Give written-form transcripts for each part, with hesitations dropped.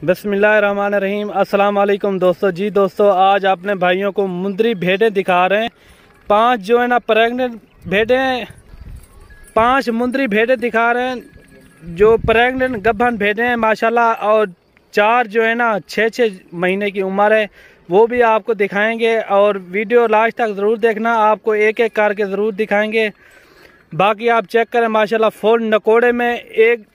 बिस्मिल्लाहिर्रहमानिर्रहीम। अस्सलाम वालेकुम दोस्तों। जी दोस्तों, आज अपने भाइयों को मुंदरी भेड़ें दिखा रहे हैं। 5 जो है ना प्रेग्नेंट भेड़ें, 5 मुंदरी भेड़ें दिखा रहे हैं जो प्रेग्नेंट गब्बन भेड़ें हैं माशाल्लाह। और 4 जो है ना 6-6 महीने की उम्र है, वो भी आपको दिखाएंगे। और वीडियो लास्ट तक ज़रूर देखना, आपको एक एक करके ज़रूर दिखाएंगे। बाकी आप चेक करें माशाल्लाह, फुल नकोड़े में एक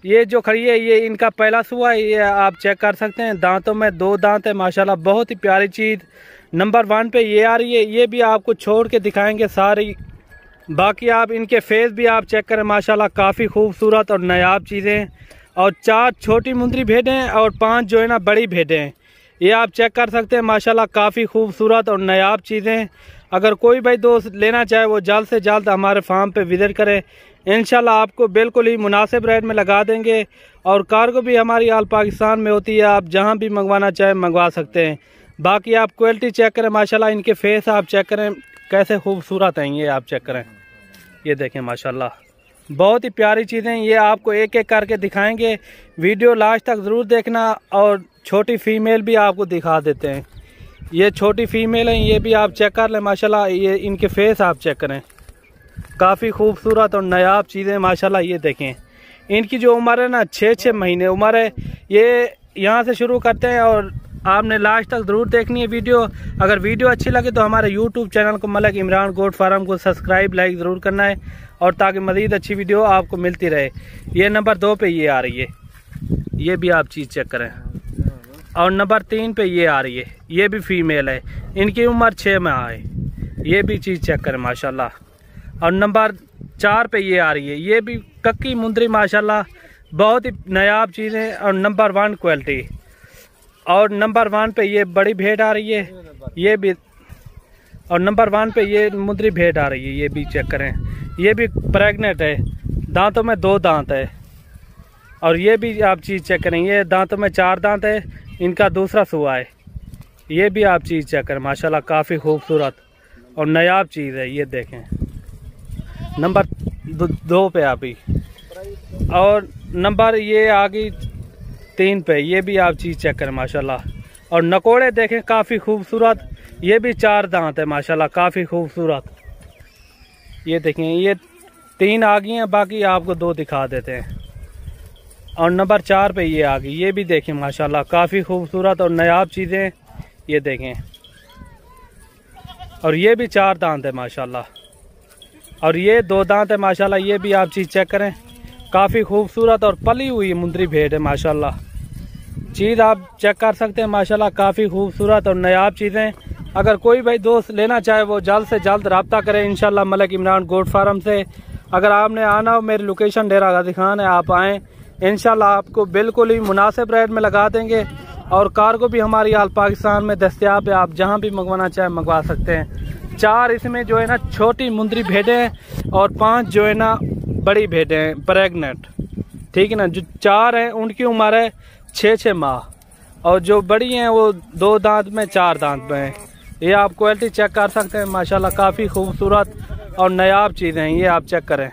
ये जो खड़ी है ये इनका पहला सुआ है, ये आप चेक कर सकते हैं। दांतों में 2 दांत है माशाल्लाह, बहुत ही प्यारी चीज़। नंबर 1 पे ये आ रही है, ये भी आपको छोड़ के दिखाएंगे सारी। बाकी आप इनके फेस भी आप चेक करें माशाल्लाह, काफ़ी खूबसूरत और नायाब चीज़ें। और 4 छोटी मुंदरी भेड़ें हैं और 5 जो है ना बड़ी भेड़ें हैं, ये आप चेक कर सकते हैं माशाल्लाह, काफ़ी खूबसूरत और नायाब चीज़ें। अगर कोई भाई दोस्त लेना चाहे वो जल्द से जल्द हमारे फार्म पे विज़िट करे, इंशाल्लाह आपको बिल्कुल ही मुनासिब रेट में लगा देंगे। और कार्गो भी हमारी ऑल पाकिस्तान में होती है, आप जहां भी मंगवाना चाहें मंगवा सकते हैं। बाकी आप क्वालिटी चेक करें माशाल्लाह, इनके फेस आप चेक करें कैसे खूबसूरत हैं, ये आप चेक करें, ये देखें माशाल्लाह, बहुत ही प्यारी चीज़ें। ये आपको एक एक करके दिखाएंगे, वीडियो लास्ट तक ज़रूर देखना। और छोटी फ़ीमेल भी आपको दिखा देते हैं, ये छोटी फ़ीमेल हैं, ये भी आप चेक कर लें माशाल्लाह। ये इनके फेस आप चेक करें, काफ़ी खूबसूरत और नायाब चीज़ें माशाल्लाह। ये देखें, इनकी जो उम्र है ना 6-6 महीने उम्र है। ये यहाँ से शुरू करते हैं और आपने लास्ट तक ज़रूर देखनी है वीडियो। अगर वीडियो अच्छी लगे तो हमारे यूट्यूब चैनल को मलिक इमरान गोट फार्म को सब्सक्राइब लाइक ज़रूर करना है, और ताकि मज़ीद अच्छी वीडियो आपको मिलती रहे। ये नंबर 2 पे ये आ रही है, ये भी आप चीज़ चेक करें। और नंबर 3 पे ये आ रही है, ये भी फीमेल है, इनकी उम्र 6 माह है, ये भी चीज़ चेक करें माशाल्लाह। और नंबर 4 पे ये आ रही है, ये भी कक्की मुंदरी माशाल्लाह, बहुत ही नायाब चीज़ें और नंबर 1 क्वालिटी। और नंबर 1 पे ये बड़ी भेड़ आ रही है, ये भी। और नंबर 1 पे ये मुंदरी भेड़ आ रही है, ये भी चेक करें, ये भी प्रेग्नेंट है, दांतों में 2 दांत है। और ये भी आप चीज़ चेक करें, ये दांतों में 4 दांत है, इनका दूसरा सुआ है। ये भी आप चीज़ चेक करें माशाल्लाह, काफ़ी खूबसूरत और नायाब चीज़ है, ये देखें। नंबर 2 पे आ गई। और नंबर ये आ गई 3 पे, ये भी आप चीज़ चेक करें माशाल्लाह। और नकोड़े देखें, काफ़ी खूबसूरत, ये भी 4 दांत है माशाल्लाह, काफ़ी खूबसूरत। ये देखें, ये 3 आ गई हैं, बाकी आपको 2 दिखा देते हैं। और नंबर 4 पे ये आ गई, ये भी देखें माशाल्लाह, काफ़ी खूबसूरत और नायाब चीज़ें, ये देखें। और ये भी 4 दांत है माशाल्लाह, और ये 2 दांत है माशाल्लाह। ये भी आप चीज़ चेक करें, काफ़ी खूबसूरत और पली हुई मुंदरी भेड़ है माशाल्लाह। चीज़ आप चेक कर सकते हैं माशाल्लाह, काफ़ी खूबसूरत और नायाब चीज़ें। अगर कोई भाई दोस्त लेना चाहे वो जल्द से जल्द रब्ता करें इंशाल्लाह मलिक इमरान गोट फार्म से। अगर आपने आना हो, मेरी लोकेशन डेरा गाजी खान है, आप आएँ, इंशाल्लाह आपको बिल्कुल ही मुनासिब रेट में लगा देंगे। और कार्गो भी हमारी ऑल पाकिस्तान में दस्तयाब है, आप जहाँ भी मंगवाना चाहें मंगवा सकते हैं। 4 इसमें जो है ना छोटी मुंदरी भेड़ें हैं और 5 जो है ना बड़ी भेड़ें हैं प्रेग्नेंट, ठीक है ना। जो 4 हैं उनकी उम्र है 6-6 माह, और जो बड़ी हैं वो 2 दांत में 4 दांत में हैं। ये आप क्वालिटी चेक कर सकते हैं माशाल्लाह, काफ़ी खूबसूरत और नायाब चीज़ें हैं, ये आप चेक करें।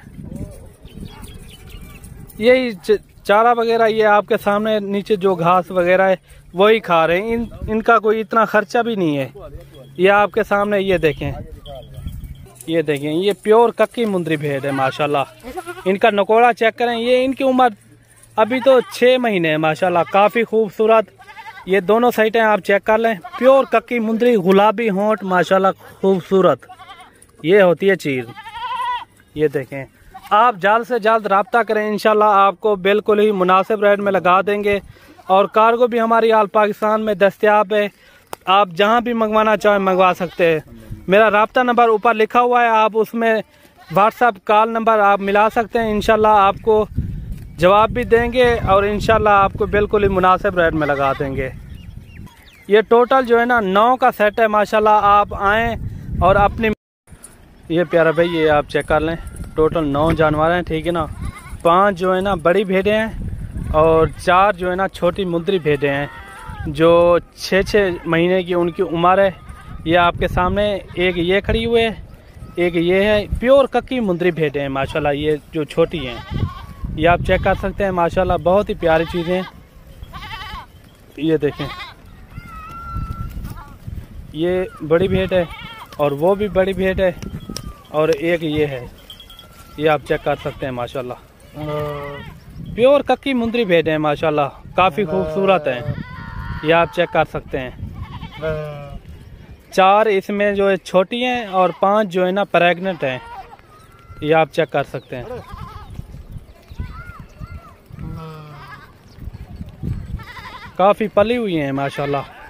यही चारा वगैरह ये आपके सामने नीचे जो घास वगैरह है वही खा रहे हैं, इनका कोई इतना खर्चा भी नहीं है। ये आपके सामने ये देखें, ये देखें, ये प्योर कक्की मुंदरी भेड़ है माशाल्लाह। इनका नकोड़ा चेक करें, ये इनकी उम्र अभी तो 6 महीने है माशाल्लाह, काफ़ी खूबसूरत। ये दोनों साइडें आप चेक कर लें, प्योर कक्की मुंदरी, गुलाबी होंठ माशाल्लाह, खूबसूरत ये होती है चीज़। ये देखें, आप जल्द से जल्द रब्ता करें, इंशाल्लाह आपको बिल्कुल ही मुनासिब रेट में लगा देंगे। और कार्गो भी हमारी ऑल पाकिस्तान में दस्तयाब है, आप जहां भी मंगवाना चाहें मंगवा सकते हैं। मेरा रब्ता नंबर ऊपर लिखा हुआ है, आप उसमें व्हाट्सअप कॉल नंबर आप मिला सकते हैं, इंशाल्लाह आपको जवाब भी देंगे और इंशाल्लाह आपको बिल्कुल ही मुनासिब रेट में लगा देंगे। ये टोटल जो है ना 9 का सेट है माशाल्लाह, आप आएँ और अपनी, ये प्यारा भाई ये आप चेक कर लें, टोटल 9 जानवर हैं, ठीक है ना। 5 जो है ना बड़ी भेड़ें हैं और 4 जो है ना छोटी मुंदरी भेड़ें हैं जो 6-6 महीने की उनकी उम्र है। ये आपके सामने एक ये खड़ी हुई है, एक ये है, प्योर कक्की मुंदरी भेड़ें हैं माशाल्लाह, ये जो छोटी हैं। ये आप चेक कर सकते हैं माशाल्लाह, बहुत ही प्यारी चीज़ें। ये देखें, ये बड़ी भेड़ है और वो भी बड़ी भेड़ है और एक ये है, ये आप चेक कर सकते हैं माशाल्लाह। प्योर कक्की मुंदरी भेड़ है माशाल्लाह, काफ़ी खूबसूरत है, ये आप चेक कर सकते हैं। 4 इसमें जो है छोटी हैं और 5 जो है ना प्रेग्नेंट हैं, ये आप चेक कर सकते हैं। काफ़ी पली हुई हैं माशाल्लाह।